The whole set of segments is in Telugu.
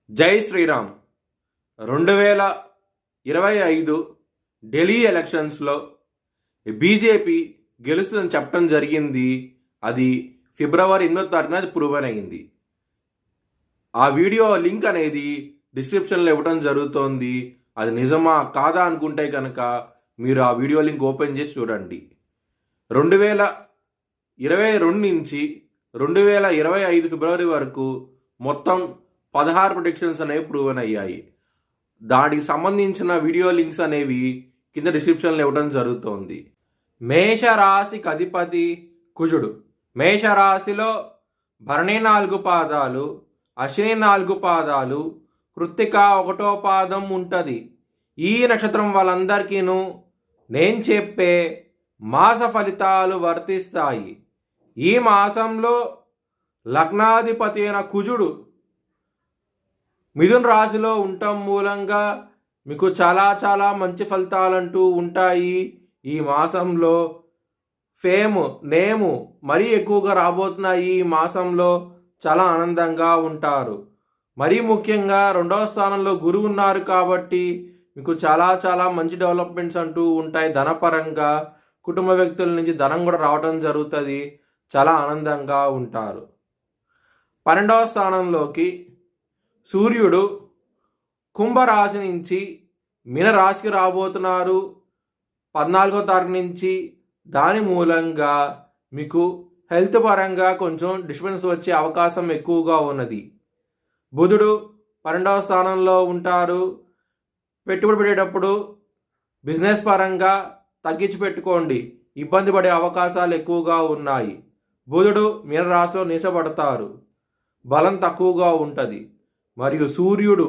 జై శ్రీరామ్. 2025 ఢిల్లీ ఎలక్షన్స్లో బీజేపీ గెలుస్తుందని చెప్పడం జరిగింది. అది ఫిబ్రవరి 8వ తారీఖున ప్రూవ్ అయింది. ఆ వీడియో లింక్ అనేది డిస్క్రిప్షన్లో ఇవ్వడం జరుగుతోంది. అది నిజమా కాదా అనుకుంటే కనుక మీరు ఆ వీడియో లింక్ ఓపెన్ చేసి చూడండి. 2022 నుంచి 2025 ఫిబ్రవరి వరకు మొత్తం 16 ప్రొడిక్షన్స్ అనేవి ప్రూవన్ అయ్యాయి. దానికి సంబంధించిన వీడియో లింక్స్ అనేవి కింద డిస్క్రిప్షన్లో ఇవ్వడం జరుగుతోంది. మేషరాశికి అధిపతి కుజుడు. మేషరాశిలో భరణి 4 పాదాలు, అశ్విని 4 పాదాలు, కృత్తిక 1వ పాదం ఉంటుంది. ఈ నక్షత్రం వాళ్ళందరికీను నేను చెప్పే మాస ఫలితాలు వర్తిస్తాయి. ఈ మాసంలో లగ్నాధిపతి అయిన కుజుడు మిథున రాశిలో ఉండటం మూలంగా మీకు చాలా మంచి ఫలితాలంటూ ఉంటాయి. ఈ మాసంలో ఫేమ్ నేము మరీ ఎక్కువగా రాబోతున్నాయి. ఈ మాసంలో చాలా ఆనందంగా ఉంటారు. మరీ ముఖ్యంగా 2వ స్థానంలో గురువు ఉన్నారు కాబట్టి మీకు చాలా మంచి డెవలప్మెంట్స్ అంటూ ఉంటాయి. ధనపరంగా కుటుంబ వ్యక్తుల నుంచి ధనం కూడా రావడం జరుగుతుంది. చాలా ఆనందంగా ఉంటారు. 12వ స్థానంలోకి సూర్యుడు కుంభరాశి నుంచి మీనరాశికి రాబోతున్నారు 14వ తారీఖు నుంచి. దాని మూలంగా మీకు హెల్త్ పరంగా కొంచెం డిస్టర్బెన్స్ వచ్చే అవకాశం ఎక్కువగా ఉన్నది. బుధుడు 12వ స్థానంలో ఉంటారు. పెట్టుబడి పెట్టేటప్పుడు బిజినెస్ పరంగా తగ్గించి పెట్టుకోండి, ఇబ్బంది పడే అవకాశాలు ఎక్కువగా ఉన్నాయి. బుధుడు మీనరాశిలో నీచబడతారు, బలం తక్కువగా ఉంటుంది. మరియు సూర్యుడు,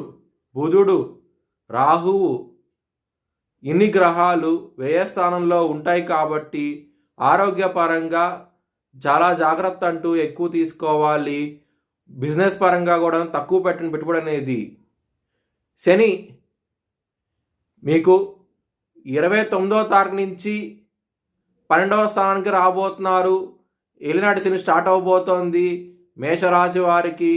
బుధుడు, రాహువు ఇన్ని గ్రహాలు వ్యయస్థానంలో ఉంటాయి కాబట్టి ఆరోగ్యపరంగా చాలా జాగ్రత్త అంటూ ఎక్కువ తీసుకోవాలి. బిజినెస్ పరంగా కూడా తక్కువ పెట్టిన పెట్టుబడి అనేది. శని మీకు 29వ తారీఖు నుంచి 12వ స్థానానికి రాబోతున్నారు. ఏలినాటి శని స్టార్ట్ అవబోతోంది. మేషరాశి వారికి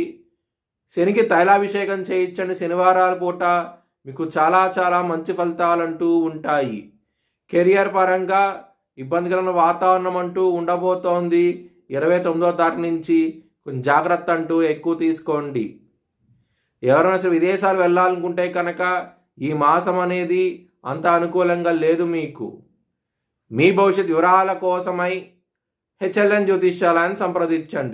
శనికి తైలాభిషేకం చేయించండి. శనివారాల పూట మీకు చాలా మంచి ఫలితాలంటూ ఉంటాయి. కెరియర్ పరంగా ఇబ్బందికరమైన వాతావరణం అంటూ ఉండబోతోంది. 29వ తారీఖు నుంచి కొంచెం జాగ్రత్త అంటూ ఎక్కువ తీసుకోండి. ఎవరైనా సరే విదేశాలు వెళ్ళాలనుకుంటే కనుక ఈ మాసం అనేది అంత అనుకూలంగా లేదు మీకు. మీ భవిష్యత్ వివరాల కోసమై హెచ్ఎల్ఎన్ జ్యోతిష్యాలయాన్ని సంప్రదించండి.